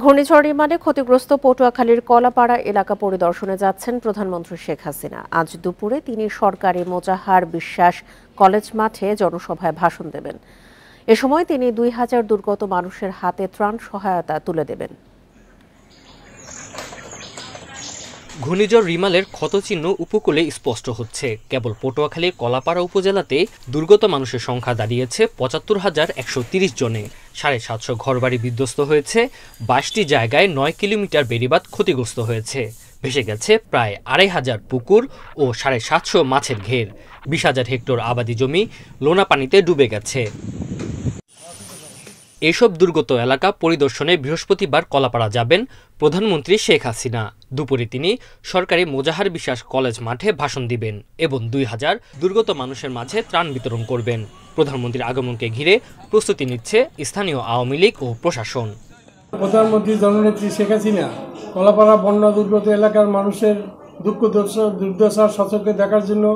ঘূর্ণিঝড় রিমালে ক্ষতিগ্রস্ত পটুয়াখালীর কলাপাড়া এলাকা পরিদর্শনে যাচ্ছেন প্রধানমন্ত্রী শেখ হাসিনা। আজ দুপুরে তিনি সরকারি মোজাহার বিশ্বাস কলেজ মাঠে জনসভায় ভাষণ দেবেন। এ সময় তিনি ২,০০০ দুর্গত মানুষের হাতে ত্রাণ সহায়তা তুলে দেবেন। ঘূর্ণিঝড় রিমালের ক্ষতচিহ্ন উপকূলে স্পষ্ট হচ্ছে। কেবল পটুয়াখালীর কলাপাড়া উপজেলাতে দুর্গত মানুষের সংখ্যা দাঁড়িয়েছে ৭৫,১৩০ জনে। ৭৫০ ঘরবাড়ি বিধ্বস্ত হয়েছে, ২২টি জায়গায় ৯ কিলোমিটার বেড়িবাঁধ ক্ষতিগ্রস্ত হয়েছে। ভেসে গেছে প্রায় ২,৫০০ পুকুর ও ৭৫০ মাছের ঘের। ২০,০০০ হেক্টর আবাদি জমি লোনা পানিতে ডুবে গেছে। এসব দুর্গত এলাকা পরিদর্শনে বৃহস্পতিবার কলাপাড়া যাবেন প্রধানমন্ত্রী শেখ হাসিনা। দুপুরে তিনি সরকারি মোজাহার বিশ্বাস কলেজ মাঠে ভাষণ দিবেন এবং ২,০০০ দুর্গত মানুষের মাঝে ত্রাণ বিতরণ করবেন। প্রধানমন্ত্রীর আগমনকে ঘিরে প্রস্তুতি নিচ্ছে স্থানীয় আওয়ামী লীগ ও প্রশাসন। প্রধানমন্ত্রী জননেত্রী শেখ হাসিনা কলাপাড়া বন্যা দুর্গত এলাকার মানুষের দুঃখ দুর্দশা সচক্ষে দেখার জন্য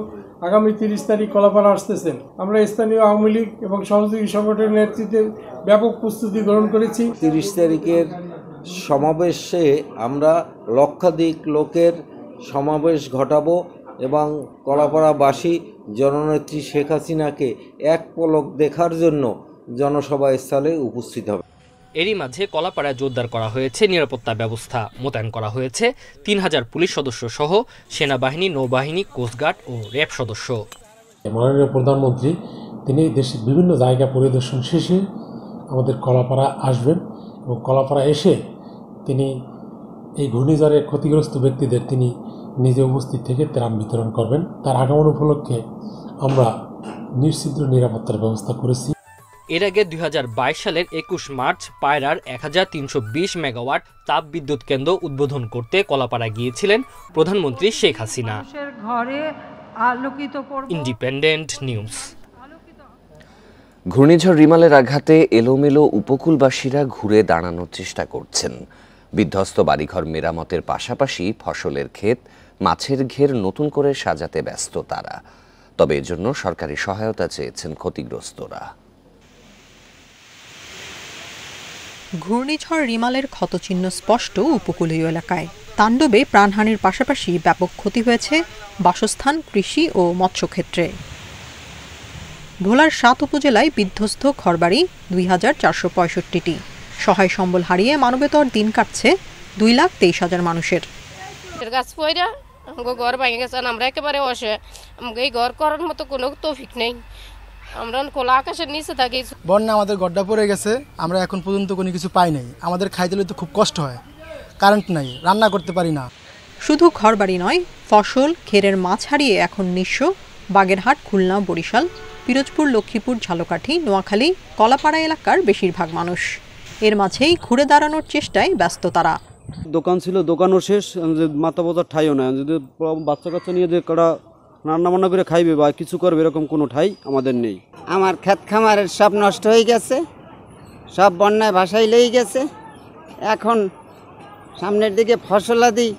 আগামী ৩০ তারিখ কলাপাড়া আসতেছেন। আমরা স্থানীয় আওয়ামী লীগ এবং সহযোগী সংগঠনের নেতৃত্বে ব্যাপক প্রস্তুতি গ্রহণ করেছি। ৩০ তারিখের সমাবেশে আমরা লক্ষাধিক লোকের সমাবেশ ঘটাবো এবং কলাপাড়াবাসী জননেত্রী শেখ হাসিনাকে এক পলক দেখার জন্য জনসভা স্থলে উপস্থিত হবে। এরই মাঝে কলাপাড়ায় জোরদার করা হয়েছে নিরাপত্তা ব্যবস্থা। মোতায়েন করা হয়েছে ৩,০০০ পুলিশ সদস্য সহ সেনাবাহিনী, নৌবাহিনী, কোস্টগার্ড ও র্যাব সদস্য। মাননীয় প্রধানমন্ত্রী তিনি দেশের বিভিন্ন জায়গা পরিদর্শন শেষে আমাদের কলাপাড়া আসবেন এবং কলাপাড়া এসে তিনি এই ঘূর্ণিঝড়ের ক্ষতিগ্রস্ত ব্যক্তিদের তিনি নিজে উপস্থিত থেকে ত্রাণ বিতরণ করবেন। তার আগমন উপলক্ষে আমরা নিশ্চিদ্র নিরাপত্তার ব্যবস্থা করেছি। এর আগে ২০২২ সালের ২১ মার্চ পায়রার ১৩২০ মেগাওয়াট তাপ বিদ্যুৎ কেন্দ্র উদ্বোধন করতে কলাপাড়া গিয়েছিলেন প্রধানমন্ত্রী শেখ হাসিনা। Independent news. ঘূর্ণিঝড় রিমালের আঘাতে এলোমেলো উপকূলবাসীরা ঘুরে দাঁড়ানোর চেষ্টা করছেন। বিধ্বস্ত বাড়িঘর মেরামতের পাশাপাশি ফসলের ক্ষেত, মাছের ঘের নতুন করে সাজাতে ব্যস্ত তারা। তবে এজন্য সরকারি সহায়তা চেয়েছেন ক্ষতিগ্রস্তরা। ঘূর্ণিঝড় রিমালের ক্ষতচিহ্ন স্পষ্ট উপকূলীয় এলাকায়। তাণ্ডবে প্রাণহানির পাশাপাশি ব্যাপক ক্ষতি হয়েছে বাসস্থান, কৃষি ও মৎস্যক্ষেত্রে। ভোলার ৭ উপজেলায় বিধ্বস্ত ঘরবাড়ি ২,৪৬৫টি। সহায় সম্বল হারিয়ে মানবেতর দিন কাটছে ২,২৩,০০০ মানুষের। ঘর ভেঙে গেছে, আমরা একেবারে অসহায়। এই ঘর করার মতো কোনো তৌফিক নেই। আমরা খোলা আকাশের নিচে থাকি। বন্যা আমাদের গড্ডা পড়ে গেছে, আমরা এখন পর্যন্ত কোনো কিছু পাই নাই। আমাদের খাইতে তো খুব কষ্ট হয়, কারেন্ট নাই, রান্না করতে পারি না। শুধু ঘরবাড়ি নয়, ফসল, ঘেরের মাছ হারিয়ে এখন নিঃস্ব বাগেরহাট, খুলনা, বরিশাল, পিরোজপুর, লক্ষ্মীপুর, ঝালকাঠি, নোয়াখালী, কলাপাড়া এলাকার বেশিরভাগ মানুষ। এর মাঝেই ঘুরে দাঁড়ানোর চেষ্টায় ব্যস্ত তারা। দোকান ছিল, দোকানও শেষ, মাথা বোঝার ঠাইও নাই। যদি বাচ্চা কাচ্চা নিয়ে যে কটা রান্না বান্না করে খাইবে বা কিছু করবে এরকম কোনো ঠাই আমাদের নেই। আমার ক্ষেত খামারের সব নষ্ট হয়ে গেছে, সব বন্যায় ভাসাই লেগে গেছে। এখন সামনের দিকে ফসলাদি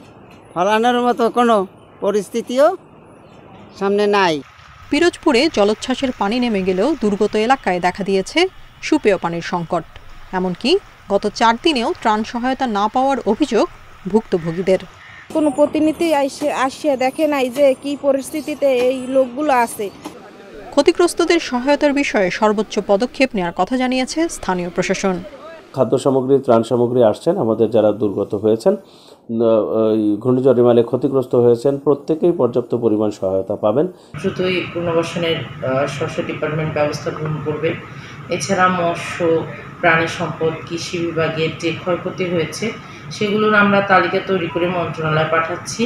ফলানোর মতো কোনো পরিস্থিতিও সামনে নাই। পিরোজপুরে জলোচ্ছ্বাসের পানি নেমে গেলেও দুর্গত এলাকায় দেখা দিয়েছে সুপেয় পানির সংকট। এমনকি গত ৪ দিনেও ত্রাণ সহায়তা না পাওয়ার অভিযোগ ভুক্তভোগীদের। কোনো প্রতিনিধি আসিয়া দেখে নাই যে কি পরিস্থিতিতে এই লোকগুলো আছে। ক্ষতিগ্রস্তদের সহায়তার বিষয়ে সর্বোচ্চ পদক্ষেপ নেওয়ার কথা জানিয়েছে স্থানীয় প্রশাসন। খাদ্য সামগ্রী, ত্রাণ সামগ্রী আসছেন। আমাদের যারা দুর্গত হয়েছেন, ঘূর্ণিঝড় রিমালে ক্ষতিগ্রস্ত হয়েছেন, প্রত্যেকেই পর্যাপ্ত পরিমাণ সহায়তা পাবেন। দ্রুতই পুনর্বাসনের স্বশাসন ডিপার্টমেন্ট ব্যবস্থা গ্রহণ করবে। এছাড়া মৎস্য, প্রাণী সম্পদ, কৃষি বিভাগের যে ক্ষয়ক্ষতি হয়েছে সেগুলোর আমরা তালিকা তৈরি করে মন্ত্রণালয়ে পাঠাচ্ছি।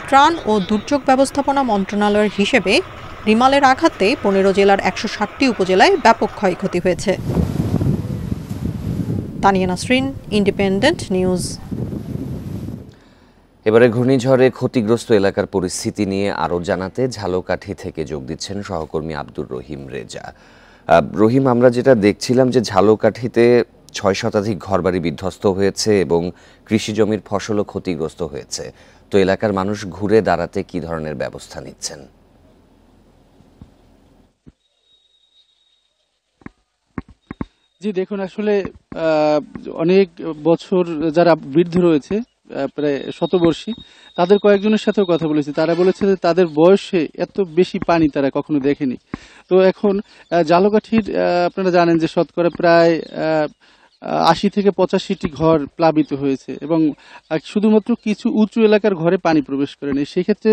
ত্রাণ ও দুর্যোগ ব্যবস্থাপনা মন্ত্রণালয়ের হিসেবে রিমালের আঘাতে ১৫ জেলার ১৬০টি উপজেলায় ব্যাপক ক্ষয়ক্ষতি হয়েছে। Tania Nasrin, independent news. এবারে ঘূর্ণিঝড়ে ক্ষতিগ্রস্ত এলাকার পরিস্থিতি নিয়ে আরও জানাতে ঝালকাঠি থেকে যোগ দিচ্ছেন সহকর্মী আব্দুর রহিম রেজা। রহিম, আমরা যেটা দেখছিলাম যে ঝালকাঠিতে ৬ শতাধিক ঘরবাড়ি বিধ্বস্ত হয়েছে এবং কৃষি জমির ফসলও ক্ষতিগ্রস্ত হয়েছে। তো এলাকার মানুষ ঘুরে দাঁড়াতে কি ধরনের ব্যবস্থা নিচ্ছেন? জি দেখুন, আসলে অনেক বছর যারা বৃদ্ধ রয়েছে, প্রায় শতবর্ষী, তাদের কয়েকজনের সাথেও কথা বলেছি। তারা বলেছে যে তাদের বয়সে এত বেশি পানি তারা কখনো দেখেনি। তো এখন ঝালকাঠির আপনারা জানেন যে শতকরা প্রায় ৮০ থেকে ৮৫টি ঘর প্লাবিত হয়েছে এবং শুধুমাত্র কিছু উঁচু এলাকার ঘরে পানি প্রবেশ করেনি। সেক্ষেত্রে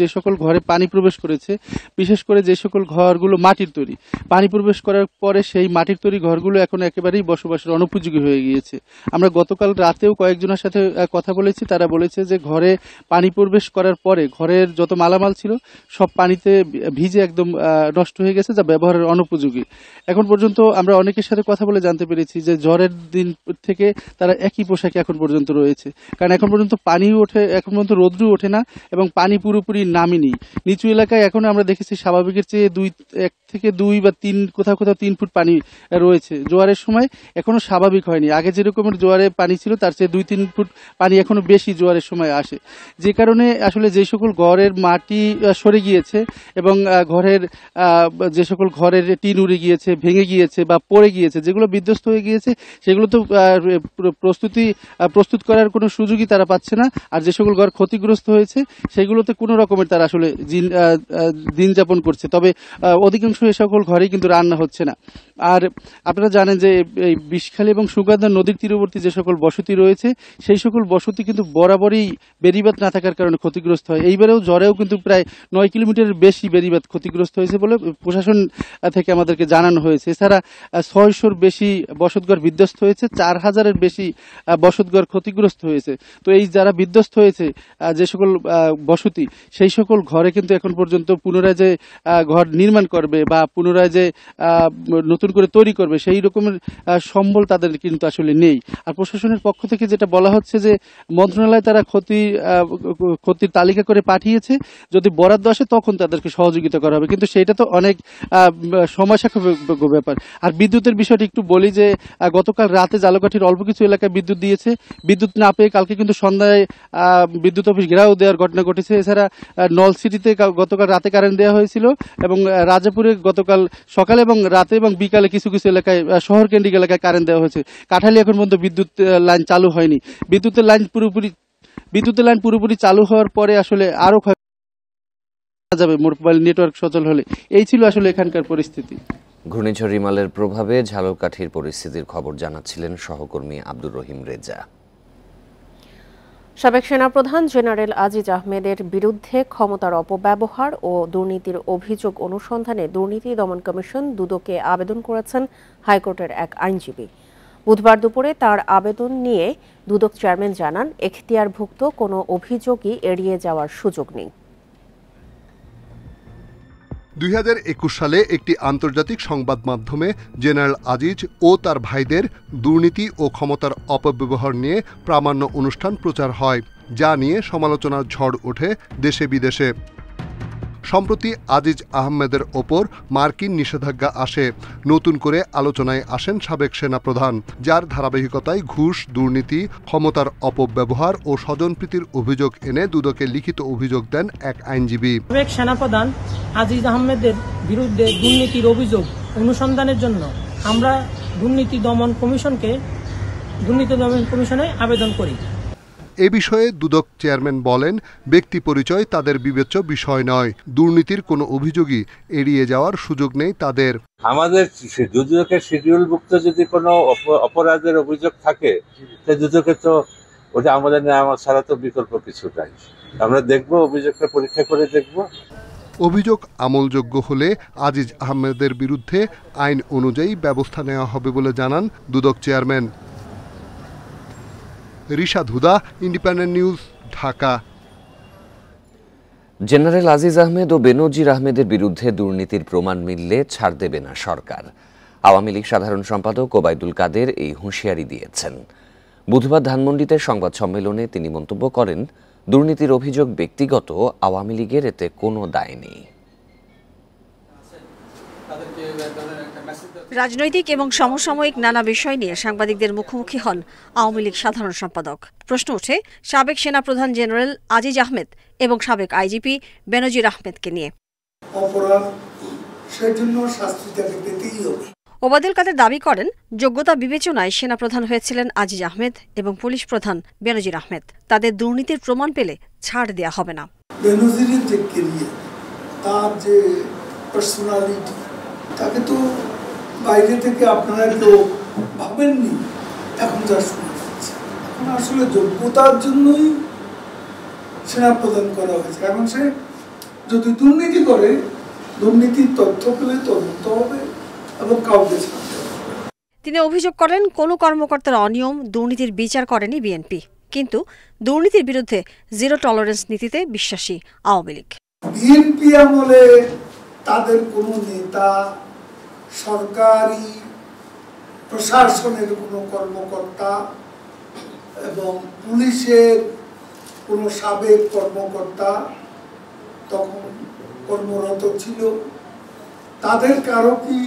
যে সকল ঘরে পানি প্রবেশ করেছে, বিশেষ করে যে সকল ঘরগুলো মাটির তৈরি, পানি প্রবেশ করার পরে সেই মাটির তৈরি ঘরগুলো এখন একেবারেই বসবাসের অনুপযোগী হয়ে গিয়েছে। আমরা গতকাল রাতেও কয়েকজনের সাথে কথা বলেছি। তারা বলেছে যে ঘরে পানি প্রবেশ করার পরে ঘরের যত মালামাল ছিল সব পানিতে ভিজে একদম নষ্ট হয়ে গেছে, যা ব্যবহারের অনুপযোগী। এখন পর্যন্ত আমরা অনেকের সাথে কথা বলে জানতে পেরেছি যে ঝড়ের দিন থেকে তারা একই পোশাকে এখন পর্যন্ত রয়েছে, কারণ এখন পর্যন্ত এখন পর্যন্ত রোদ্রু ওঠে না এবং পানি পুরোপুরি নামেনি। নিচু এলাকায় এখন আমরা দেখেছি স্বাভাবিকের চেয়ে 1 থেকে 2 বা 3, কোথাও 3 ফুট পানি রয়েছে। জোয়ারের সময় এখনো স্বাভাবিক হয়নি। আগে যেরকমের জোয়ারে পানি ছিল তার চেয়ে 2-3 ফুট পানি এখনো বেশি জোয়ারের সময় আসে, যে কারণে আসলে যে সকল ঘরের মাটি সরে গিয়েছে এবং যে সকল ঘরের টিন উড়ে গিয়েছে, ভেঙে গিয়েছে বা পড়ে গিয়েছে, যেগুলো বিধ্বস্ত হয়ে গিয়েছে, সেগুলো তো প্রস্তুত করার কোনো সুযোগই তারা পাচ্ছে না। আর যে সকল ঘর ক্ষতিগ্রস্ত হয়েছে সেগুলোতে কোনো রকমের তারা আসলে দিন যাপন করছে। তবে অধিকাংশ এ সকল ঘরেই কিন্তু রান্না হচ্ছে না। আর আপনারা জানেন যে এই বিষখালী এবং সুগন্ধা নদীর তীরবর্তী যে সকল বসতি রয়েছে, সেই সকল বসতি কিন্তু বরাবরই বেড়িবাঁধ না থাকার কারণে ক্ষতিগ্রস্ত হয়। এইবারেও ঝড়েও কিন্তু প্রায় 9 কিলোমিটারের বেশি বেড়িবাঁধ ক্ষতিগ্রস্ত হয়েছে বলে প্রশাসন থেকে আমাদেরকে জানানো হয়েছে। এছাড়া 600-র বেশি বসতঘর বিধ্বস্ত হয়েছে, 4000-এর বেশি বসতঘর ক্ষতিগ্রস্ত হয়েছে। তো এই যারা বিধ্বস্ত হয়েছে যে সকল বসতি, সেই সকল ঘরে কিন্তু এখন পর্যন্ত পুনরায় যে ঘর নির্মাণ করবে বা পুনরায় যে নতুন করে তৈরি করবে, সেই রকমের সম্বল তাদের কিন্তু আসলে নেই। আর প্রশাসনের পক্ষ থেকে যেটা বলা হচ্ছে যে মন্ত্রণালয় তারা ক্ষতির তালিকা করে পাঠিয়েছে, যদি বরাদ্দ আসে তখন তাদেরকে সহযোগিতা করা হবে, কিন্তু সেটা তো অনেক সময় সাপেক্ষ ব্যাপার। আর বিদ্যুতের বিষয়টি একটু বলি যে গতকাল রাতে ঝালকাঠির অল্প কিছু এলাকায় বিদ্যুৎ দিয়েছে। বিদ্যুৎ না পেয়ে কালকে কিন্তু সন্ধ্যায় বিদ্যুৎ অফিস ঘেরাও দেওয়ার ঘটনা ঘটেছে। এছাড়া নলসিটিতে গতকাল রাতে কারেন্ট দেওয়া হয়েছিল এবং রাজাপুরে গতকাল সকালে এবং রাতে এবং বিকালে কিছু কিছু এলাকায়, শহর কেন্দ্রিক এলাকায় কারেন্ট দেওয়া হয়েছে। কাঠালি এখন পর্যন্ত বিদ্যুৎ লাইন চালু হয়নি। বিদ্যুতের লাইন পুরোপুরি চালু হওয়ার পরে আসলে আরো যাবে মোবাইল নেটওয়ার্ক সচল হলে। এই ছিল আসলে এখানকার পরিস্থিতি। ঘূর্ণিঝড় রিমালের প্রভাবে ঝালকাঠির পরিস্থিতির খবর জানাচ্ছিলেন সহকর্মী আব্দুর রহিম রেজা। সাবেক সেনাপ্রধান জেনারেল আজিজ আহমেদের বিরুদ্ধে ক্ষমতার অপব্যবহার ও দুর্নীতির অভিযোগ অনুসন্ধানে দুর্নীতি দমন কমিশন দুদকে আবেদন করেছেন হাইকোর্টের এক আইনজীবী। বুধবার দুপুরে তার আবেদন নিয়ে দুদক চেয়ারম্যান জানান, এখতিয়ারভুক্ত কোনো অভিযোগই এড়িয়ে যাওয়ার সুযোগ নেই। 2021 সালে একটি আন্তর্জাতিক সংবাদ মাধ্যমে জেনারেল আজিজ ও তার ভাইদের দুর্নীতি ও ক্ষমতার অপব্যবহার নিয়ে প্রামাণ্য অনুষ্ঠান প্রচার হয়, যা নিয়ে সমালোচনার ঝড় ওঠে দেশে বিদেশে। সম্প্রতি আজিজ আহমেদের ওপর মার্কিন নিষেধাজ্ঞা আসে। নতুন করে আলোচনায় আসেন সাবেক সেনাপ্রধান, যার ধারাবাহিকতায় ঘুষ, দুর্নীতি, ক্ষমতার অপব্যবহার ও স্বজনপ্রীতির অভিযোগ এনে দুদকে লিখিত অভিযোগ দেন এক আইনজীবী। সাবেক সেনাপ্রধান আজিজ আহমেদের বিরুদ্ধে দুর্নীতির অভিযোগ অনুসন্ধানের জন্য আমরা দুর্নীতি দমন কমিশনে আবেদন করি। এ বিষয়ে দুদক চেয়ারম্যান বলেন, ব্যক্তি পরিচয় তাদের বিবেচ্য বিষয় নয়। দুর্নীতির কোনো অভিযোগই এড়িয়ে যাওয়ার সুযোগ নেই তাদের। আমাদের দুদকের শিডিউলভুক্ত যদি কোনো অপরাধের অভিযোগ থাকে, দুদকে তো ওটা আমাদের নেওয়া ছাড়া তো বিকল্প কিছু নাই। আমরা দেখব, অভিযোগটা পরীক্ষা করে দেখব। অভিযোগ আমলযোগ্য হলে আজিজ আহমেদের বিরুদ্ধে আইন অনুযায়ী ব্যবস্থা নেওয়া হবে বলে জানান Dudak chairman. Rishad Huda, Independent News, Dhaka. General Aziz Ahmed ও বেনজির আহমেদের বিরুদ্ধে দুর্নীতির প্রমাণ মিললে ছাড় দেবে না সরকার। আওয়ামী লীগ সাধারণ সম্পাদক ওবায়দুল কাদের এই হুঁশিয়ারি দিয়েছেন। বুধবার ধানমন্ডিতে সংবাদ সম্মেলনে তিনি মন্তব্য করেন, দুর্নীতির অভিযোগ ব্যক্তিগত, আওয়ামী লীগের এতে কোনো দায় নেই। রাজনৈতিক এবং সমসাময়িক নানা বিষয় নিয়ে সাংবাদিকদের মুখোমুখি হন আওয়ামী লীগ সাধারণ সম্পাদক। প্রশ্ন ওঠে সাবেক সেনাপ্রধান জেনারেল আজিজ আহমেদ এবং সাবেক আইজিপি বেনজির আহমেদকে নিয়ে। অপরাধ, সেজন্য শাস্তি তাকে পেতেই হবে। ওবায়দুল কাদের দাবি করেন, যোগ্যতা বিবেচনায় সেনাপ্রধান হয়েছিলেন আজিজ আহমেদ এবং পুলিশ প্রধান বেনজির আহমেদ। তাদের দুর্নীতির প্রমাণ পেলে ছাড় দেয়া হবে না। বেনজিরের যে ক্যারিয়ার, তার যে পার্সোনালিটি, তাকে তো বাইরে থেকে আপনারা কেউ ভাবেননি। এখন যা শোনা যাচ্ছে, এখন আসলে যোগ্যতার জন্যই সেনাপ্রধান করা হয়েছে। এখন সে যদি দুর্নীতি করে, দুর্নীতির তথ্য পেলে তদন্ত হবে এবং কাউকে ছাড়তে হবে। তিনি অভিযোগ করেন, কোনো কর্মকর্তার অনিয়ম দুর্নীতির বিচার করেনি বিএনপি, কিন্তু দুর্নীতির বিরুদ্ধে জিরো টলারেন্স নীতিতে বিশ্বাসী আওয়ামী লীগ। বিএনপি আমলে তাদের কোনো নেতা, সরকারি প্রশাসনের কোনো কর্মকর্তা এবং পুলিশের কোনো সাবেক কর্মকর্তা তখন কর্মরত ছিল, তাদের কারো কি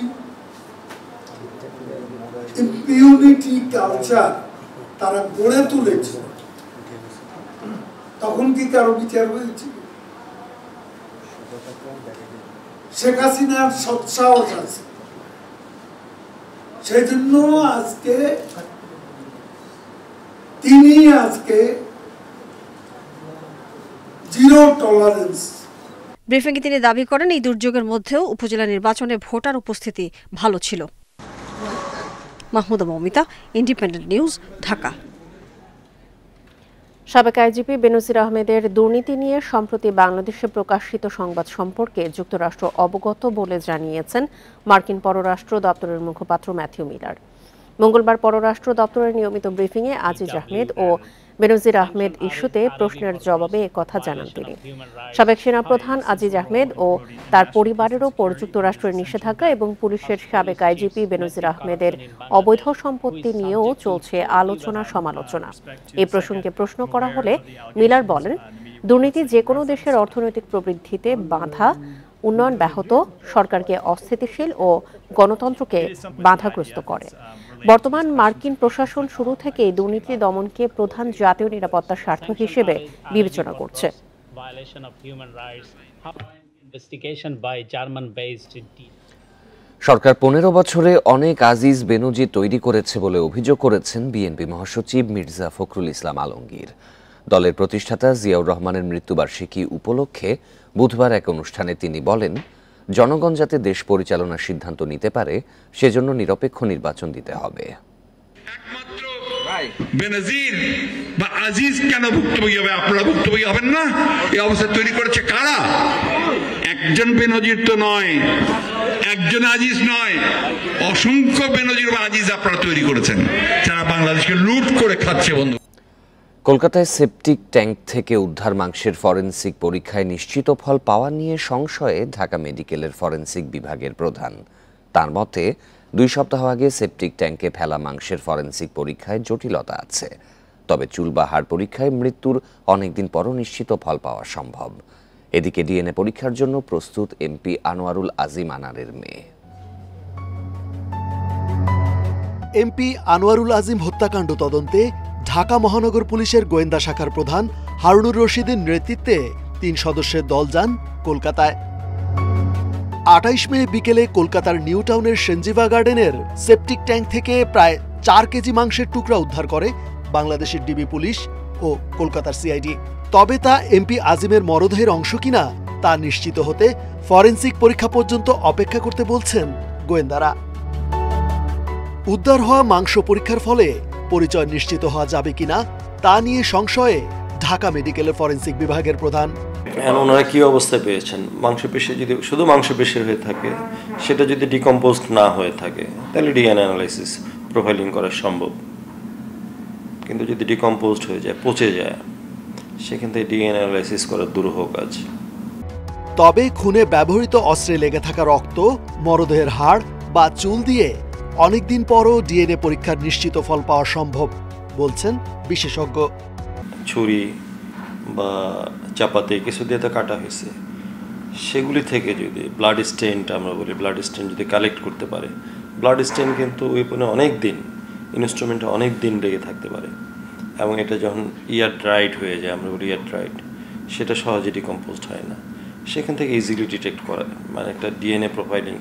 ইম্পিউনিটি কালচার তারা গড়ে তুলেছে? তখন কি কারো বিচার হয়েছিল? শেখ হাসিনার সৎসাহস আছে, সেই জন্য তিনি আজকে জিরো টলারেন্স। ব্রিফিংয়ে তিনি দাবি করেন, এই দুর্যোগের মধ্যেও উপজেলা নির্বাচনে ভোটার উপস্থিতি ভালো ছিল। Mahmuda Moumita, independent News, Dhaka. সাবেক আইজিপি বেনজির আহমেদের দুর্নীতি নিয়ে সম্প্রতি বাংলাদেশে প্রকাশিত সংবাদ সম্পর্কে যুক্তরাষ্ট্র অবগত বলে জানিয়েছেন মার্কিন পররাষ্ট্র দপ্তরের মুখপাত্র ম্যাথিউ মিলার। মঙ্গলবার পররাষ্ট্র দপ্তরের নিয়মিত ব্রিফিংয়ে আজিজ আহমেদ ও বেনজির আহমেদ ইস্যুতে প্রশ্নের জবাবে একথা জানান তিনি। সাবেক সেনাপ্রধান আজিজ আহমেদ ও তার পরিবারের ওপর যুক্তরাষ্ট্রের নিষেধাজ্ঞা এবং পুলিশের সাবেক আইজিপি বেনজির আহমেদের অবৈধ সম্পত্তি নিয়েও চলছে আলোচনা সমালোচনা। এই প্রসঙ্গে প্রশ্ন করা হলে মিলার বলেন, দুর্নীতি যে কোনো দেশের অর্থনৈতিক প্রবৃদ্ধিতে বাধা, উন্নয়ন ব্যাহত, সরকারকে অস্থিতিশীল ও গণতন্ত্রকে বাধাগ্রস্ত করে। বর্তমান মার্কিন প্রশাসন শুরু থেকেই দুর্নীতি দমনকে প্রধান জাতীয় নিরাপত্তার স্বার্থ হিসেবে বিবেচনা করছে। সরকার 15 বছরে অনেক আজিজ বেনজির তৈরি করেছে বলে অভিযোগ করেছেন বিএনপি মহাসচিব মির্জা ফখরুল ইসলাম আলমগীর। দলের প্রতিষ্ঠাতা জিয়াউর রহমানের মৃত্যুবার্ষিকী উপলক্ষে বুধবার এক অনুষ্ঠানে তিনি বলেন, জনগণ যাতে দেশ পরিচালনার সিদ্ধান্ত নিতে পারে সেজন্য নিরপেক্ষ নির্বাচন দিতে হবে। বেনজির বা আজিজ কেন ভুক্তভোগী হবে? আপনারা ভুক্তভোগী হবেন না? এই অবস্থা তৈরি করেছে কারা? একজন বেনজির তো নয়, একজন আজিজ নয়, অসংখ্য বেনজির বা আজিজ আপনারা তৈরি করেছেন, যারা বাংলাদেশকে লুট করে খাচ্ছে। বন্ধু, কলকাতায় সেপটিক ট্যাঙ্ক থেকে উদ্ধার মাংসের ফরেনসিক পরীক্ষায় নিশ্চিত ফল পাওয়া নিয়ে সংশয়ে ঢাকা মেডিকেলের ফরেনসিক বিভাগের প্রধান। তার মতে 2 সপ্তাহ আগে সেপটিক ট্যাঙ্কে ফেলা মাংসের ফরেনসিক পরীক্ষায় জটিলতা আছে, তবে চুল বা হাড় পরীক্ষায় মৃত্যুর অনেকদিন পরও নিশ্চিত ফল পাওয়া সম্ভব। এদিকে ডিএনএ পরীক্ষার জন্য প্রস্তুত এমপি আনোয়ারুল আজিম আনারের মেয়ে। এমপি আনোয়ারুল আজিম হত্যাকাণ্ড তদন্তে ঢাকা মহানগর পুলিশের গোয়েন্দা শাখার প্রধান হারুনুর রশিদের নেতৃত্বে 3 সদস্যের দল যান কলকাতায়। 28 মে বিকেলে কলকাতার নিউ টাউনের সেনজিভা গার্ডেনের সেপটিক ট্যাঙ্ক থেকে প্রায় 4 কেজি মাংসের টুকরা উদ্ধার করে বাংলাদেশের ডিবি পুলিশ ও কলকাতার সিআইডি। তবে তা এমপি আজিমের মরদেহের অংশ কিনা তা নিশ্চিত হতে ফরেনসিক পরীক্ষা পর্যন্ত অপেক্ষা করতে বলছেন গোয়েন্দারা। উদ্ধার হওয়া মাংস পরীক্ষার ফলে পরিচয় নিশ্চিত হওয়া যাবে কিনা তা নিয়ে সংশয়ে ঢাকা মেডিকেলের ফরেনসিক বিভাগের প্রধান। ওনারা কি অবস্থায় পেয়েছেন? মাংসপেশি যদি শুধু মাংসপেশির হয়ে থাকে, সেটা যদি ডিকম্পোজড না হয়ে থাকে, তাহলে ডিএনএ অ্যানালাইসিস প্রোফাইলিং করা সম্ভব। কিন্তু যদি ডিকম্পোজড হয়ে যায়, পচে যায়, সেখান থেকে ডিএনএ অ্যানালাইসিস করা দুরূহ কাজ। তবে খুনে ব্যবহৃত অস্ত্রে লেগে থাকা রক্ত, মরদেহের হাড় বা চুল দিয়ে অনেকদিন পরও ডিএনএ পরীক্ষার নিশ্চিত ফল পাওয়া সম্ভব বলছেন বিশেষজ্ঞ। ছুরি বা চাপাতে কিছু দিয়ে তো কাটা হয়েছে, সেগুলি থেকে যদি ব্লাড স্টেনটা আমরা বলি, ব্লাড স্টেন যদি কালেক্ট করতে পারে, ব্লাড স্টেন কিন্তু ওয়েপনে অনেক দিন, ইনস্ট্রুমেন্টে অনেক দিন লেগে থাকতে পারে, এবং এটা যখন ইয়ার ড্রাইড হয়ে যায়, আমরা বলি ইয়ার ড্রাইড, সেটা সহজে ডিকম্পোজড হয় না। সেখান থেকে ইজিলি ডিটেক্ট করা, মানে একটা ডিএনএ প্রোফাইলিং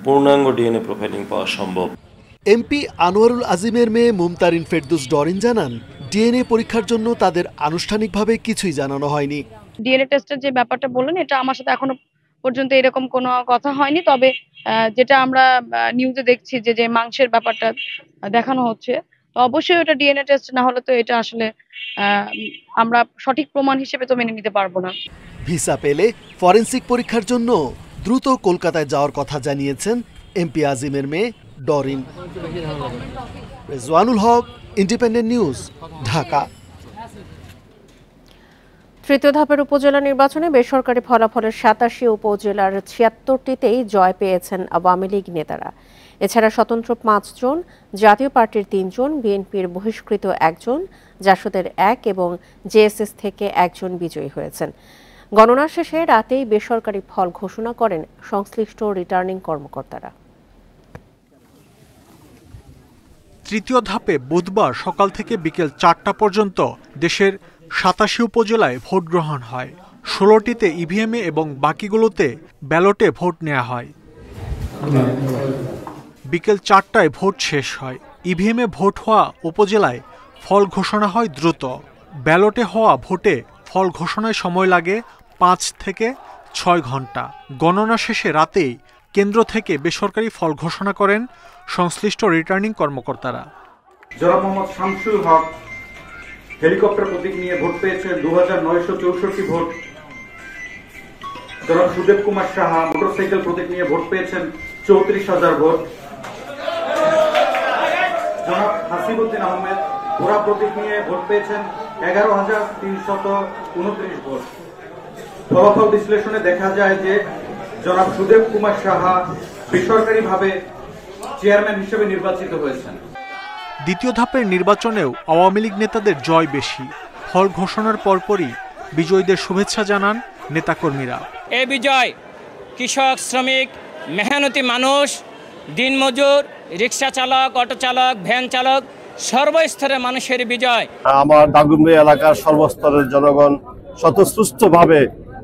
পূর্ণাঙ্গ ডিএনএ প্রোফাইলিং পাওয়া সম্ভব। এমপি আনোয়ারুল আজিমের মেয়ে মুমতারিন ফেরদৌস ডরিন জানান, ডিএনএ পরীক্ষার জন্য তাদের আনুষ্ঠানিকভাবে কিছুই জানানো হয়নি। ডিএনএ টেস্টের যে ব্যাপারটা বললেন, এটা আমার সাথে এখনো পর্যন্ত এরকম কোনো কথা হয়নি। তবে যেটা আমরা নিউজে দেখছি যে মাংসের ব্যাপারটা দেখানো হচ্ছে, তো অবশ্যই ওটা ডিএনএ টেস্ট না হলে তো এটা আসলে আমরা সঠিক প্রমাণ হিসেবে তো মেনে নিতে পারবো না। ভিসা পেলে ফরেনসিক পরীক্ষার জন্য দ্রুত কলকাতায় যাওয়ার কথা জানিয়েছেন এমপি আজিমের মেয়ে ডরিন। রেজওয়ানুল হক, ইন্ডিপেন্ডেন্ট নিউজ, ঢাকা। তৃতীয় ধাপের উপজেলা নির্বাচনে বেসরকারি ফলাফলের 87 উপজেলার 76টিতেই জয় পেয়েছেন আওয়ামী লীগ নেতারা। এছাড়া স্বতন্ত্র 5 জন, জাতীয় পার্টির 3 জন, বিএনপির বহিষ্কৃত 1 জন, জাসদের 1 এবং জেএসএস থেকে 1 জন বিজয়ী হয়েছেন। গণনা শেষে রাতেই বেসরকারি ফল ঘোষণা করেন সংশ্লিষ্ট রিটার্নিং কর্মকর্তারা। তৃতীয় ধাপে বুধবার সকাল থেকে বিকেল 4টা পর্যন্ত দেশের 87 উপজেলায় ভোট গ্রহণ হয়। 16টিতে ইভিএমে এবং বাকিগুলোতে ব্যালটে ভোট নেওয়া হয়। বিকেল 4টায় ভোট শেষ হয়। ইভিএমে ভোট হওয়া উপজেলায় ফল ঘোষণা হয় দ্রুত। ব্যালটে হওয়া ভোটে ফল ঘোষণায় সময় লাগে 5 থেকে 6 ঘন্টা। গণনা শেষে রাতেই কেন্দ্র থেকে বেসরকারি ফল ঘোষণা করেন সংশ্লিষ্ট রিটার্নিং কর্মকর্তারা। জনাব মোহাম্মদ শামসুল হক হেলিকপ্টার প্রতীক নিয়ে ভোট পেয়েছেন 2964 ভোট। জনাব সুদেব কুমার সাহা মোটরসাইকেল প্রতীক নিয়ে ভোট পেয়েছেন 34,000 ভোট। জনাব হাসিবুদ্দিন আহমেদ ঘোড়া প্রতীক নিয়ে ভোট পেয়েছেন 11,329 ভোট। ফলাফল বিশ্লেষণে দেখা যায় যে জনাব সুদেব কুমার সাহা বেসরকারিভাবে চেয়ারম্যান হিসেবে নির্বাচিত হয়েছেন। দ্বিতীয় ধাপের নির্বাচনেও আওয়ামী লীগ নেতাদের জয় বেশি। ফল ঘোষণার পরপরই বিজয়ীদের শুভেচ্ছা জানান নেতাকর্মীরা। এই বিজয় কৃষক, শ্রমিক, মেহনতি মানুষ, দিনমজুর, রিক্সা চালক, অটো চালক, ভ্যান চালক, সর্বস্তরের মানুষের বিজয়। আমার দাগনভূঞা এলাকার সর্বস্তরের জনগণ স্বতঃস্ফূর্তভাবে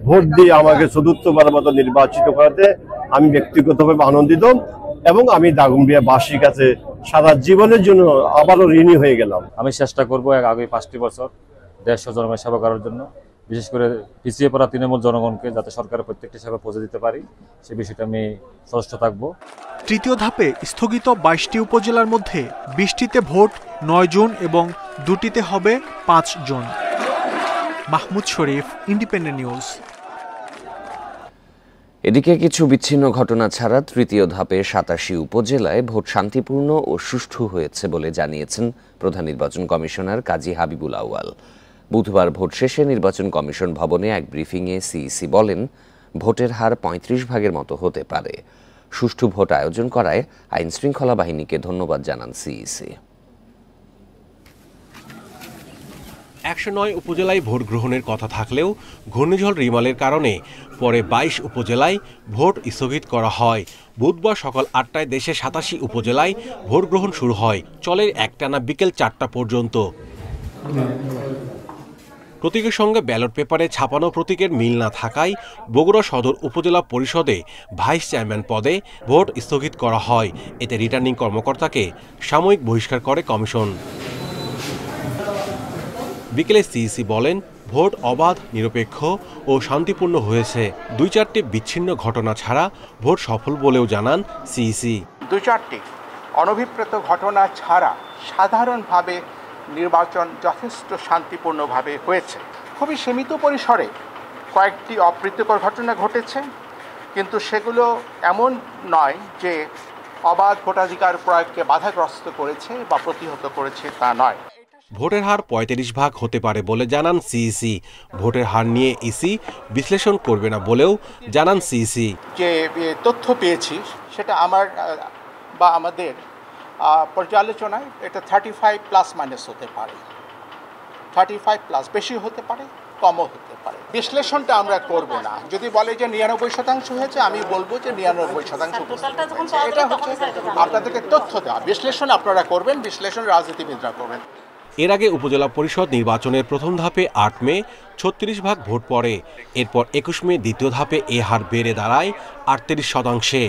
ভোট দিয়ে আমাকে চতুর্থবারের মতো নির্বাচিত করাতে আমি ব্যক্তিগতভাবে আনন্দিত এবং আমি দাগনভূঞাবাসীর কাছে সারা জীবনের জন্য আবারও ঋণী হয়ে গেলাম। আমি চেষ্টা করবো আগামী 5টি বছর দেশ ও জনগণের সেবা করার জন্য, বিশেষ করে পিছিয়ে পড়া তৃণমূল জনগণকে যাতে সরকারের প্রত্যেকটি সেবা পৌঁছে দিতে পারি, সে বিষয়টা আমি সচেষ্ট থাকবো। তৃতীয় ধাপে স্থগিত 22টি উপজেলার মধ্যে 20টিতে ভোট 9 জন এবং 2টিতে হবে 5 জন। মাহমুদ শরীফ, ইন্ডিপেন্ডেন্ট নিউজ। এদিকে কিছু বিচ্ছিন্ন ঘটনা ছাড়া তৃতীয় ধাপে 87 উপজেলায় ভোট শান্তিপূর্ণ ও সুষ্ঠু হয়েছে বলে জানিয়েছেন প্রধান নির্বাচন কমিশনার কাজী হাবিবুল আউয়াল। বুধবার ভোট শেষে নির্বাচন কমিশন ভবনে এক ব্রিফিংয়ে সিইসি বলেন, ভোটের হার 35 ভাগের মতো হতে পারে। সুষ্ঠু ভোট আয়োজন করায় আইন শৃঙ্খলা বাহিনীকে ধন্যবাদ জানান সিইসি। 109 উপজেলায় ভোট গ্রহণের কথা থাকলেও ঘূর্ণিঝড় রিমালের কারণে পরে 22 উপজেলায় ভোট স্থগিত করা হয়। বুধবার সকাল 8টায় দেশের 87 উপজেলায় ভোট গ্রহণ শুরু হয়, চলে একটানা বিকেল 4টা পর্যন্ত। প্রতীকের সঙ্গে ব্যালট পেপারে ছাপানো প্রতীকের মিল না থাকায় বগুড়া সদর উপজেলা পরিষদে ভাইস চেয়ারম্যান পদে ভোট স্থগিত করা হয়। এতে রিটার্নিং কর্মকর্তাকে সাময়িক বহিষ্কার করে কমিশন। বিকেলে সিইসি বলেন, ভোট অবাধ, নিরপেক্ষ ও শান্তিপূর্ণ হয়েছে। 2-4টি বিচ্ছিন্ন ঘটনা ছাড়া ভোট সফল বলেও জানান সিইসি। 2-4টি অনভিপ্রেত ঘটনা ছাড়া সাধারণভাবে নির্বাচন যথেষ্ট শান্তিপূর্ণভাবে হয়েছে। খুবই সীমিত পরিসরে কয়েকটি অপ্রীতিকর ঘটনা ঘটেছে, কিন্তু সেগুলো এমন নয় যে অবাধ ভোটাধিকার প্রয়োগকে বাধাগ্রস্ত করেছে বা প্রতিহত করেছে, তা নয়। ভোটের হার 35 ভাগ হতে পারে বলে জানান সিইসি। ভোটের হার নিয়ে ইসি বিশ্লেষণ করবে না বলেও জানান সিইসি। যে তথ্য পেয়েছি সেটা আমার বা আমাদের পর্যালোচনায় এটা 35+ হতে পারে, 35+, বেশি হতে পারে, কমও হতে পারে। বিশ্লেষণটা আমরা করব না। যদি বলে যে 99% হয়েছে, আমি বলবো যে 99%। এটা হচ্ছে আপনাদেরকে তথ্য দেওয়া, বিশ্লেষণ আপনারা করবেন, বিশ্লেষণ রাজনীতিবিদরা করবেন। এর আগে উপজেলা পরিষদ নির্বাচনের প্রথম ধাপে 8 মে 36 ভাগ ভোট পড়ে। এরপর 21 মে দ্বিতীয় ধাপে এ হার বেড়ে দাঁড়ায় 38%।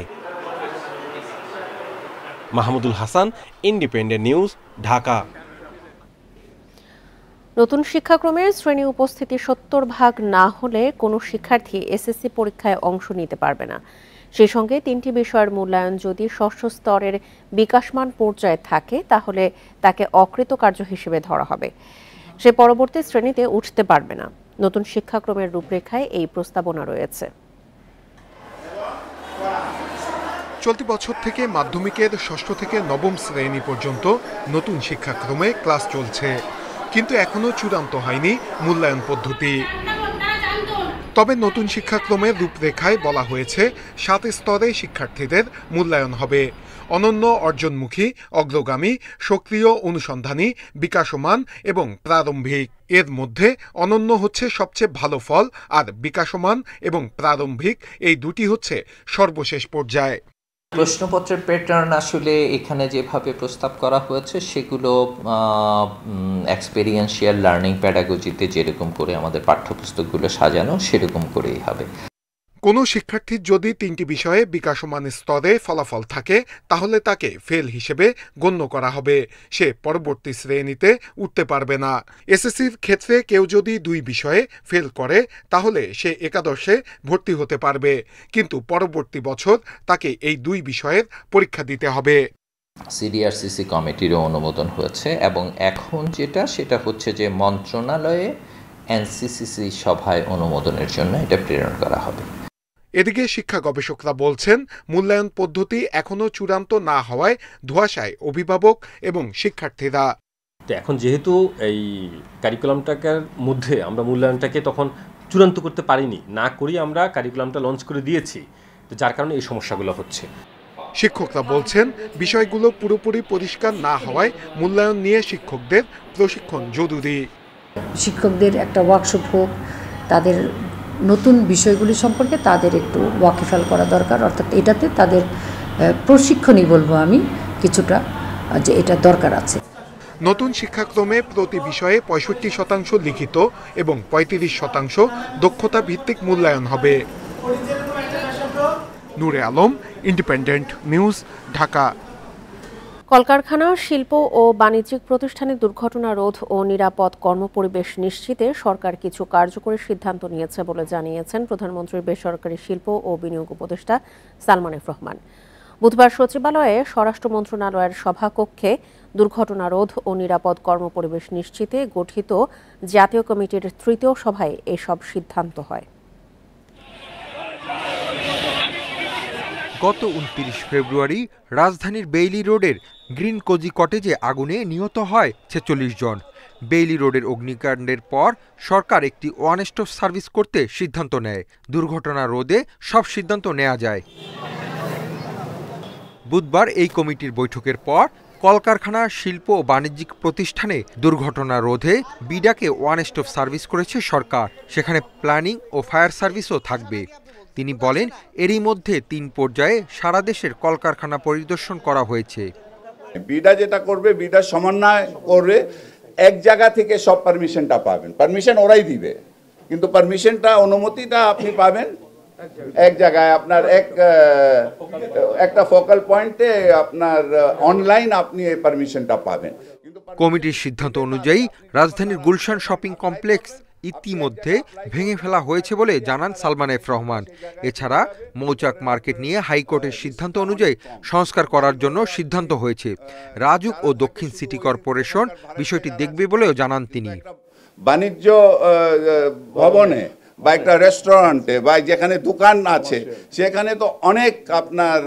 Mahmudul Hasan, independent News, Dhaka. নতুন শিক্ষাক্রমের শ্রেণী উপস্থিতি ৭০% না হলে কোনো শিক্ষার্থী এসএসসি পরীক্ষায় অংশ নিতে পারবে না। সেই সঙ্গে 3টি বিষয়ের মূল্যায়ন যদি ষষ্ঠ স্তরের বিকাশমান পর্যায়ে থাকে তাহলে তাকে অকৃতকার্য হিসেবে ধরা হবে। সে পরবর্তী শ্রেণীতে উঠতে পারবে না। নতুন শিক্ষাক্রমের রূপরেখায় এই প্রস্তাবনা রয়েছে। চলতি বছর থেকে মাধ্যমিকের ষষ্ঠ থেকে নবম শ্রেণী পর্যন্ত নতুন শিক্ষাক্রমে ক্লাস চলছে, কিন্তু এখনো চূড়ান্ত হয়নি মূল্যায়ন পদ্ধতি। তবে নতুন শিক্ষাক্রমের রূপরেখায় বলা হয়েছে 7 স্তরে শিক্ষার্থীদের মূল্যায়ন হবে। অনন্য, অর্জনমুখী, অগ্রগামী, সক্রিয়, অনুসন্ধানী, বিকাশমান এবং প্রারম্ভিক। এর মধ্যে অনন্য হচ্ছে সবচেয়ে ভালো ফল, আর বিকাশমান এবং প্রারম্ভিক এই দুটি হচ্ছে সর্বশেষ পর্যায়ে। প্রশ্নপত্রের প্যাটার্ন আসলে এখানে যেভাবে প্রস্তাব করা হয়েছে সেগুলো এক্সপেরিয়েন্সিয়াল লার্নিং প্যাডাগজিতে যেরকম করে আমাদের পাঠ্যপুস্তকগুলো সাজানো সেরকম করেই হবে। কোনো শিক্ষার্থীর যদি 3টি বিষয়ে বিকাশমান স্তরে ফলাফল থাকে তাহলে তাকে ফেল হিসেবে গণ্য করা হবে। সে পরবর্তী শ্রেণীতে উঠতে পারবে না। এসএসসির ক্ষেত্রে কেউ যদি 2 বিষয়ে ফেল করে তাহলে সে একাদশে ভর্তি হতে পারবে, কিন্তু পরবর্তী বছর তাকে এই 2 বিষয়ের পরীক্ষা দিতে হবে। সিডিআরসিসি কমিটিরও অনুমোদন হয়েছে এবং এখন সেটা হচ্ছে যে মন্ত্রণালয়ে এনসিসিসি সভায় অনুমোদনের জন্য এটা প্রেরণ করা হবে। এদিকে শিক্ষা গবেষকরা বলছেন মূল্যায়ন পদ্ধতি এখনো চূড়ান্ত না হওয়ায় ধোঁয়াশায় অভিভাবক এবং শিক্ষার্থীরা। এখন যেহেতু এই কারিকুলামটার মধ্যে আমরা মূল্যায়নটাকে তখন চূড়ান্ত করতে পারিনি, না করি আমরা কারিকুলামটা লঞ্চ করে দিয়েছি, তো যার কারণে এই সমস্যাগুলো হচ্ছে। শিক্ষকরা বলছেন বিষয়গুলো পুরোপুরি পরিষ্কার না হওয়ায় মূল্যায়ন নিয়ে শিক্ষকদের প্রশিক্ষণ জরুরি। শিক্ষকদের একটা ওয়ার্কশপ হোক, তাদের নতুন বিষয়গুলি সম্পর্কে তাদের একটু ওয়াকিফাল করা দরকার, অর্থাৎ এটাতে তাদের প্রশিক্ষণই বলবো আমি কিছুটা যে এটা দরকার আছে। নতুন শিক্ষাক্রমে প্রতি বিষয়ে 65% লিখিত এবং 35% দক্ষতা ভিত্তিক মূল্যায়ন হবে। নূরে আলম, ইন্ডিপেন্ডেন্ট নিউজ, ঢাকা। কলকারখানা, শিল্প ও বাণিজ্যিক প্রতিষ্ঠানে দুর্ঘটনা রোধ ও নিরাপদ কর্মপরিবেশ নিশ্চিতে সরকার কিছু কার্যকরী সিদ্ধান্ত নিয়েছে বলে জানিয়েছেন প্রধানমন্ত্রীর বেসরকারি শিল্প ও বিনিয়োগ উপদেষ্টা সালমান এফ রহমান। বুধবার সচিবালয়ে স্বরাষ্ট্র মন্ত্রণালয়ের সভাকক্ষে দুর্ঘটনা রোধ ও নিরাপদ কর্মপরিবেশ নিশ্চিতে গঠিত জাতীয় কমিটির 3য় সভায় এসব সিদ্ধান্ত হয়। গত 29 ফেব্রুয়ারি রাজধানীর বেইলি রোডের গ্রিন কোজি কটেজে আগুনে নিহত হয় 46 জন। বেইলি রোডের অগ্নিকাণ্ডের পর সরকার একটি ওয়ান স্টপ সার্ভিস করতে সিদ্ধান্ত নেয়। দুর্ঘটনা রোধে সব সিদ্ধান্ত নেওয়া যায়। বুধবার এই কমিটির বৈঠকের পর কলকারখানা, শিল্প ও বাণিজ্যিক প্রতিষ্ঠানে দুর্ঘটনা রোধে বিডাকে ওয়ান স্টপ সার্ভিস করেছে সরকার। সেখানে প্ল্যানিং ও ফায়ার সার্ভিসও থাকবে। তিনি বলেন, এরই মধ্যে 3 পর্যায়ে সারা দেশের কলকারখানা পরিদর্শন করা হয়েছে। বিডা যেটা করবে, বিডা সমন্বয় করবে, এক জায়গা থেকে সব পারমিশনটা পাবেন। পারমিশন ওরাই দিবে, কিন্তু পারমিশনটা, অনুমতিটা আপনি পাবেন এক জায়গায়। আপনার একটা ফোকাল পয়েন্টে আপনার অনলাইন আপনি এই পারমিশনটা পাবেন। কমিটির সিদ্ধান্ত অনুযায়ী রাজধানীর গুলশান শপিং কমপ্লেক্স ইতিমধ্যে ভেঙে ফেলা হয়েছে বলে জানান সালমান এফ রহমান। এছাড়া মৌচাক মার্কেট নিয়ে হাইকোর্টের সিদ্ধান্ত অনুযায়ী সংস্কার করার জন্য সিদ্ধান্ত হয়েছে। রাজুক ও দক্ষিণ সিটি কর্পোরেশন বিষয়টি দেখবে বলেও জানান তিনি। বাণিজ্য ভবনে বা একটা রেস্টুরেন্টে বা যেখানে দোকান আছে সেখানে তো অনেক আপনার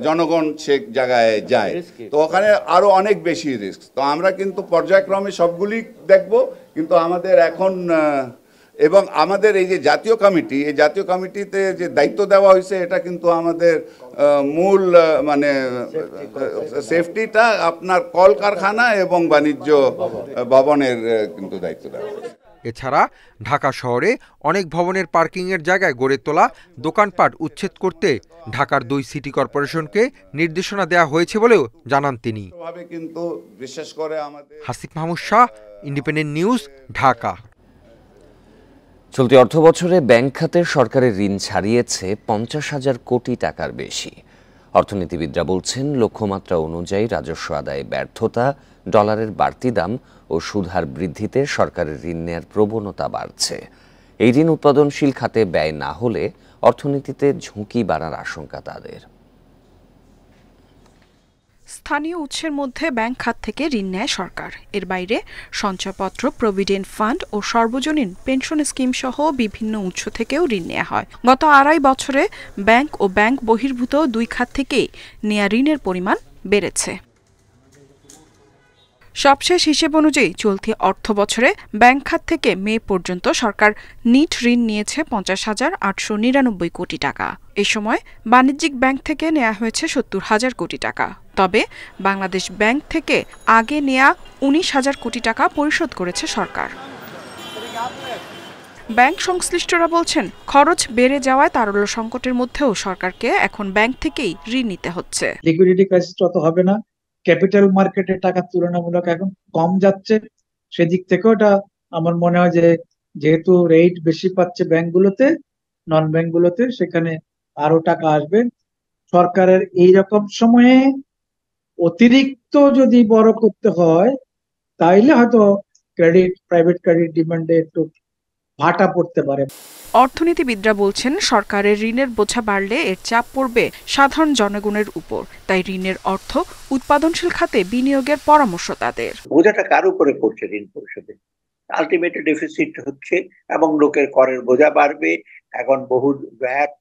জনগণ সে জায়গায় যায়, তো ওখানে আরো অনেক বেশি রিস্ক। তো আমরা কিন্তু পর্যায়ক্রমে সবগুলি দেখব, কিন্তু আমাদের এখন এবং আমাদের এই যে জাতীয় কমিটি, এই জাতীয় কমিটিতে যে দায়িত্ব দেওয়া হয়েছে এটা কিন্তু আমাদের মূল মানে সেফটিটা আপনার কলকারখানা এবং বাণিজ্য ভবনের কিন্তু দায়িত্ব দেওয়া হয়েছে। এছাড়া ঢাকা শহরে অনেক ভবনের পার্কিংয়ের জায়গায় গড়ে তোলা দোকানপাট উচ্ছেদ করতে ঢাকার 2 সিটি কর্পোরেশনকে নির্দেশনা দেওয়া হয়েছে বলেও জানান তিনি। কিন্তু বিশেষ করে আমাদের হাসিফ মাহমুদ শাহ, ইন্ডিপেন্ডেন্ট নিউজ, ঢাকা। চলতি অর্থবছরে ব্যাংক খাতের সরকারের ঋণ ছাড়িয়েছে 50,000 কোটি টাকার বেশি। অর্থনীতিবিদরা বলছেন লক্ষ্যমাত্রা অনুযায়ী রাজস্ব আদায়ে ব্যর্থতা, ডলারের বাড়তি দাম ও সুদহার বৃদ্ধিতে সরকারের ঋণ নেয়ার প্রবণতা বাড়ছে। এই ঋণ উৎপাদনশীল খাতে ব্যয় না হলে অর্থনীতিতে ঝুঁকি বাড়ার আশঙ্কা তাদের। স্থানীয় উৎসের মধ্যে ব্যাংক খাত থেকে ঋণ নেয় সরকার। এর বাইরে সঞ্চয়পত্র, প্রভিডেন্ট ফান্ড ও সর্বজনীন পেনশন স্কিম সহ বিভিন্ন উৎস থেকেও ঋণ নেওয়া হয়। গত 2.5 বছরে ব্যাংক ও ব্যাংক বহির্ভূত 2 খাত থেকেই নেয়া ঋণের পরিমাণ বেড়েছে। সবশেষ হিসেব অনুযায়ী চলতি অর্থ বছরে ব্যাংক খাত থেকে মে পর্যন্ত সরকার নিট ঋণ নিয়েছে 50,899 কোটি টাকা। এ সময় বাণিজ্যিক ব্যাংক থেকে নেওয়া হয়েছে 70,000 কোটি টাকা। তবে বাংলাদেশ ব্যাংক থেকে আগে নেয়া 19,000 কোটি টাকা পরিশোধ করেছে সরকার। ব্যাংক সংশ্লিষ্টরা বলছেন, খরচ বেড়ে যাওয়ায় তারল্য সংকটের মধ্যেও সরকারকে এখন ব্যাংক থেকেই ঋণ নিতে হচ্ছে। লিকুইডিটি ক্রাইসিস তত হবে না, ক্যাপিটাল মার্কেটের টাকা তুলনামূলক এখন কম যাচ্ছে। সেদিক থেকেও এটা আমার মনে হয় যে যেহেতু রেট বেশি পাচ্ছে ব্যাংকগুলোতে, নন ব্যাংকগুলোতে, সেখানে আরো টাকা আসবে। সরকারের এইরকম সময়ে অতিরিক্ত যদি বড় করতে হয় তাইলে হয়তো প্রাইভেট ক্রেডিট ডিমান্ডে একটু ভাটা পড়তে পারে। অর্থনীতিবিদরা বলছেন, সরকারের ঋণের বোঝা বাড়লে এর চাপ পড়বে সাধারণ জনগণের উপর। তাই ঋণের অর্থ উৎপাদনশীল খাতে বিনিয়োগের পরামর্শ তাদের। বোঝাটা কার উপরে পড়ছে ঋণ পরিশোধে? আলটিমেট ডেফিসিট হচ্ছে এবং লোকের করের বোঝা বাড়বে। এখন বহু ভ্যাট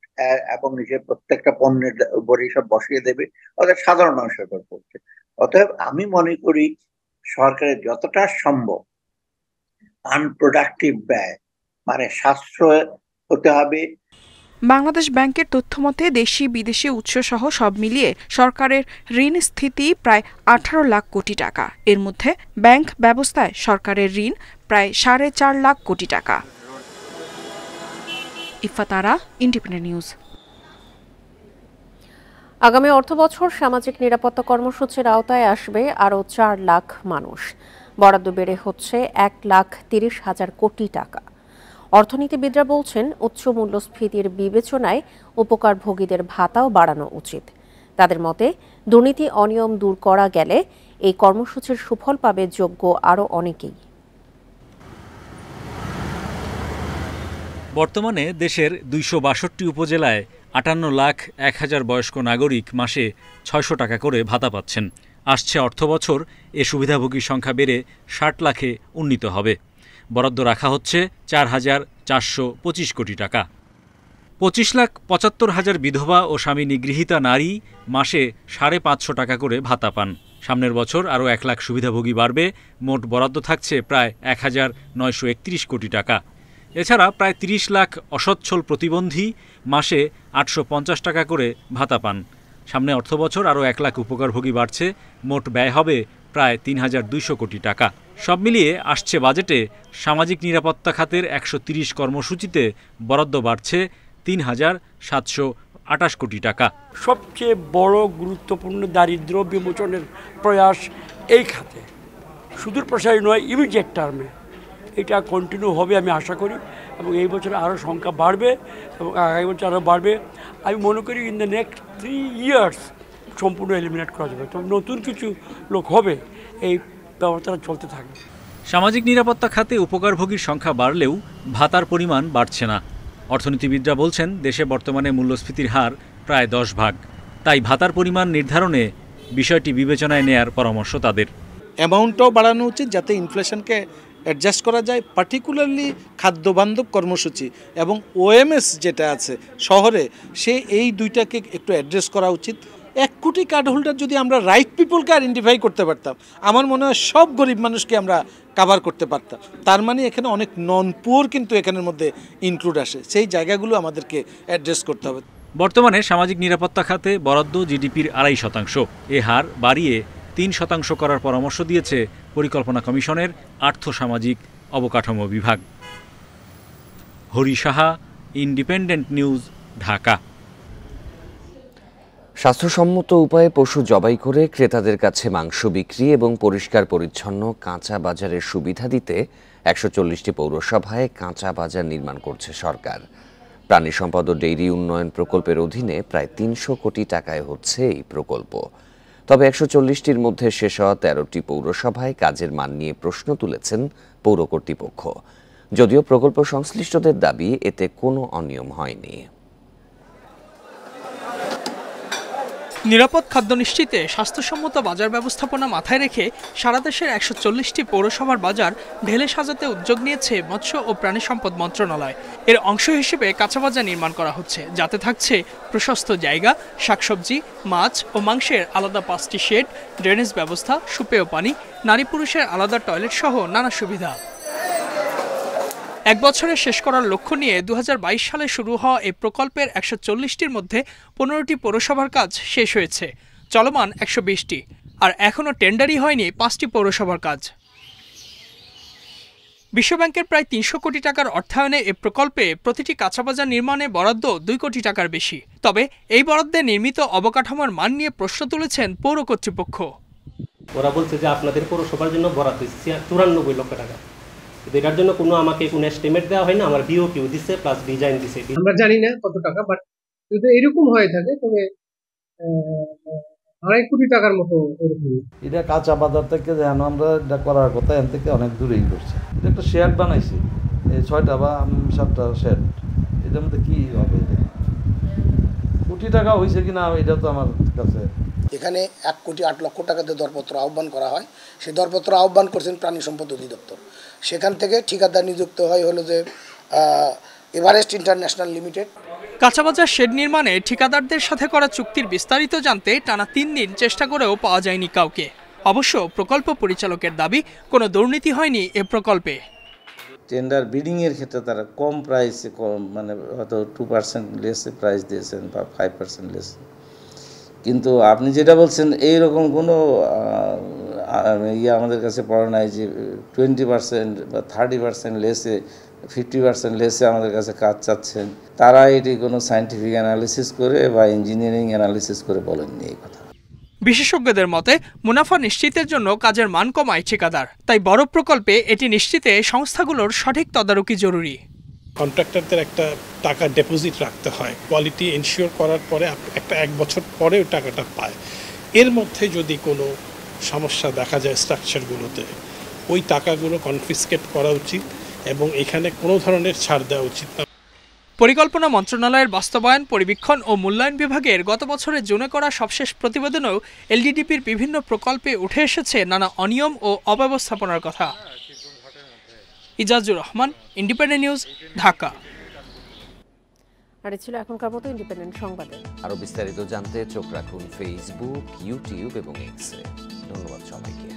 এবং নিজের প্রত্যেকটা পণ্যের উপরে সব বসিয়ে দেবে, অর্থাৎ সাধারণ মানুষের উপর পড়ছে। অতএব আমি মনে করি সরকারের যতটা সম্ভব আনপ্রোডাক্টিভ ব্যয় মানে সাশ্রয় হতে হবে। বাংলাদেশ ব্যাংকের তথ্যমতে দেশি বিদেশি উৎস সহ সব মিলিয়ে সরকারের ঋণ স্থিতি প্রায় 18 লাখ কোটি টাকা। এর মধ্যে ব্যাংক ব্যবস্থায় সরকারের ঋণ প্রায় 4.5 লাখ কোটি টাকা। ইফাতারা, ইন্ডিপেন্ডেন্ট নিউজ। আগামী অর্থবছর সামাজিক নিরাপত্তা কর্মসূচির আওতায় আসবে আরও 4 লাখ মানুষ। বরাদ্দ বেড়ে হচ্ছে 1,30,000 কোটি টাকা। অর্থনীতিবিদরা বলছেন, উচ্চ মূল্যস্ফীতির বিবেচনায় উপকারভোগীদের ভাতাও বাড়ানো উচিত। তাদের মতে, দুর্নীতি অনিয়ম দূর করা গেলে এই কর্মসূচির সুফল পাবে যোগ্য আরও অনেকেই। বর্তমানে দেশের 262 উপজেলায় 58,01,000 বয়স্ক নাগরিক মাসে 600 টাকা করে ভাতা পাচ্ছেন। আসছে অর্থবছর এ সুবিধাভোগীর সংখ্যা বেড়ে 60 লাখে উন্নীত হবে। বরাদ্দ রাখা হচ্ছে 4,425 কোটি টাকা। 25,75,000 বিধবা ও স্বামী নিগৃহীতা নারী মাসে 550 টাকা করে ভাতা পান। সামনের বছর আরও 1 লাখ সুবিধাভোগী বাড়বে। মোট বরাদ্দ থাকছে প্রায় 1,931 কোটি টাকা। এছাড়া প্রায় 30 লাখ অসচ্ছল প্রতিবন্ধী মাসে 850 টাকা করে ভাতা পান। সামনে অর্থবছর আরও 1 লাখ উপকারভোগী বাড়ছে। মোট ব্যয় হবে প্রায় 3,200 কোটি টাকা। সব মিলিয়ে আসছে বাজেটে সামাজিক নিরাপত্তা খাতের 130 কর্মসূচিতে বরাদ্দ বাড়ছে 3,728 কোটি টাকা। সবচেয়ে বড় গুরুত্বপূর্ণ দারিদ্র্য বিমোচনের প্রয়াস এই খাতে, সুদূর প্রসারী নয়, ইমিডিয়েট টার্মে এটা কন্টিনিউ হবে আমি আশা করি, এবং এই বছরে আরও সংখ্যা বাড়বে এবং আগামী বছর আরও বাড়বে। আমি মনে করি ইন দ্য নেক্সট 3 ইয়ার্স সম্পূর্ণ এলিমিনেট করা যাবে। তবে নতুন কিছু লোক হবে, এই ব্যবস্থাটা চলতে থাকবে। সামাজিক নিরাপত্তা খাতে উপকারভোগীর সংখ্যা বাড়লেও ভাতার পরিমাণ বাড়ছে না। অর্থনীতিবিদরা বলছেন, দেশে বর্তমানে মূল্যস্ফীতির হার প্রায় 10 ভাগ। তাই ভাতার পরিমাণ নির্ধারণে বিষয়টি বিবেচনায় নেয়ার পরামর্শ তাদের। অ্যামাউন্টটাও বাড়ানো উচিত যাতে ইনফ্লেশনকে অ্যাডজাস্ট করা যায়। পার্টিকুলারলি খাদ্যবান্ধব কর্মসূচি এবং ওএমএস যেটা আছে শহরে, সে এই দুইটাকে একটু অ্যাড্রেস করা উচিত। 1 কোটি কার্ড হোল্ডার যদি আমরা রাইট পিপলকে আইডেন্টিফাই করতে পারতাম, আমার মনে হয় সব গরিব মানুষকে আমরা কাভার করতে পারতাম। তার মানে এখানে অনেক নন পুয়ার কিন্তু এখানের মধ্যে ইনক্লুড আসে। সেই জায়গাগুলো আমাদেরকে অ্যাড্রেস করতে হবে। বর্তমানে সামাজিক নিরাপত্তা খাতে বরাদ্দ জিডিপির 2.5%। এ হার বাড়িয়ে 3% করার পরামর্শ দিয়েছে পরিকল্পনা কমিশনের আর্থসামাজিক অবকাঠামো বিভাগ। Hari Saha, independent News, Dhaka. স্বাস্থ্যসম্মত উপায়ে পশু জবাই করে ক্রেতাদের কাছে মাংস বিক্রি এবং পরিষ্কার পরিচ্ছন্ন কাঁচা বাজারের সুবিধা দিতে 140টি পৌরসভায় কাঁচা বাজার নির্মাণ করছে সরকার। প্রাণী সম্পদ ও ডেইরি উন্নয়ন প্রকল্পের অধীনে প্রায় ৩০০ কোটি টাকায় হচ্ছে এই প্রকল্প। তবে ১৪০টির মধ্যে শেষ হওয়া ১৩টি পৌরসভায় কাজের মান নিয়ে প্রশ্ন তুলেছেন পৌর কর্তৃপক্ষ। যদিও প্রকল্প সংশ্লিষ্টদের দাবি এতে কোনো অনিয়ম হয়নি। নিরাপদ খাদ্য নিশ্চিতে স্বাস্থ্যসম্মত বাজার ব্যবস্থাপনা মাথায় রেখে সারা দেশের ১৪০টি পৌরসভার বাজার ঢেলে সাজাতে উদ্যোগ নিয়েছে মৎস্য ও প্রাণী সম্পদ মন্ত্রণালয়। এর অংশ হিসেবে কাঁচা বাজার নির্মাণ করা হচ্ছে, যাতে থাকছে প্রশস্ত জায়গা, শাকসবজি, মাছ ও মাংসের আলাদা 5টি শেড, ড্রেনেজ ব্যবস্থা, সুপেয় পানি, নারী পুরুষের আলাদা টয়লেট সহ নানা সুবিধা। এক বছরে শেষ করার লক্ষ্য নিয়ে ২০২২ সালে শুরু হওয়া এই প্রকল্পের ১৪০টির মধ্যে ১৫টি পৌরসভার কাজ শেষ হয়েছে, চলমান ১২০টি, আর এখনও টেন্ডারই হয়নি 5টি পৌরসভার কাজ। বিশ্বব্যাংকের প্রায় ৩০০ কোটি টাকার অর্থায়নে এ প্রকল্পে প্রতিটি কাঁচাবাজার নির্মাণে বরাদ্দ ২ কোটি টাকার বেশি। তবে এই বরাদ্দে নির্মিত অবকাঠামোর মান নিয়ে প্রশ্ন তুলেছেন পৌর কর্তৃপক্ষ। ওরা বলছে যে আপনাদের পৌরসভার জন্য বরাদ্দ ৯৪ লক্ষ টাকা, এটার জন্য আমাকে কোনো এস্টিমেট দেওয়া হয় না। আমার বিওপিও দিচ্ছে প্লাস ডিজাইন দিচ্ছে। আমরা জানি না কত টাকা, বাট যদি এরকম হয়ে থাকে তবে ২.৫ কোটি টাকার মতো এরকম। এটা কাঁচা বাজার থেকে যেন আমরা এটা করার কথা এর থেকে অনেক দূরেই করছে। এটা একটা শেড বানাইছি, এই 6টা বা 7টা শেড, এটার মধ্যে কি হবে, কোটি টাকা হয়েছে কিনা এটা তো আমার কাছে। এখানে ১,৮,০০,০০০ টাকাতে দরপত্র আহ্বান করা হয়। সেই দরপত্র আহ্বান করছেন প্রাণী সম্পদ অধিদপ্তর। সেখান থেকে ঠিকাদার নিযুক্ত হয় হলো যে এভারেস্ট ইন্টারন্যাশনাল লিমিটেড। কাঁচাবাজার শেড নির্মাণে ঠিকাদারদের সাথে করা চুক্তির বিস্তারিত জানতে টানা ৩ দিন চেষ্টা করেও পাওয়া যায়নি কাউকে। অবশ্য প্রকল্প পরিচালকের দাবি, কোনো দুর্নীতি হয়নি এ প্রকল্পে। টেন্ডার বিডিংয়ের ক্ষেত্রে তারা কম প্রাইসে, মানে হয়তো 2% লেসে প্রাইস দিয়েছেন বা 5% লেস। কিন্তু আপনি যেটা বলছেন এইরকম কোনো আমাদের কাছে পড়া নাই যে 20% বা 30% লেসে, 50% লেসে আমাদের কাছে কাজ চাচ্ছেন। তারা এটি কোনো সায়েন্টিফিক অ্যানালিসিস করে বা ইঞ্জিনিয়ারিং অ্যানালিসিস করে বলেননি এই কথা। বিশেষজ্ঞদের মতে মুনাফা নিশ্চিতের জন্য কাজের মান কমায় ঠিকাদার, তাই বড় প্রকল্পে এটি নিশ্চিতে সংস্থাগুলোর সঠিক তদারকি জরুরি। কন্ট্রাক্টরদের একটা টাকা ডিপোজিট রাখতে হয়, কোয়ালিটি এনশিওর করার পরে একটা 1 বছর পরে ওই টাকাটা পায়। এর মধ্যে যদি কোনো সমস্যা দেখা যায় স্ট্রাকচারগুলোতে, ওই টাকাগুলো কনফিসকেট করা উচিত এবং এখানে কোনো ধরনের ছাড় দেওয়া উচিত না। পরিকল্পনা মন্ত্রণালয়ের বাস্তবায়ন, পরিবীক্ষণ ও মূল্যায়ন বিভাগের গত বছরের জুনে করা সবশেষ প্রতিবেদনেও এলডিডিপির বিভিন্ন প্রকল্পে উঠে এসেছে নানা অনিয়ম ও অব্যবস্থাপনার কথা। Ijazur Rahman, independent News, Dhaka. আর ছিল এখনকার মতো ইন্ডিপেন্ডেন্ট সংবাদে। আরো বিস্তারিত জানতে চোখ রাখুন ফেসবুক, ইউটিউব এবং এক্সে। ধন্যবাদ সবাইকে।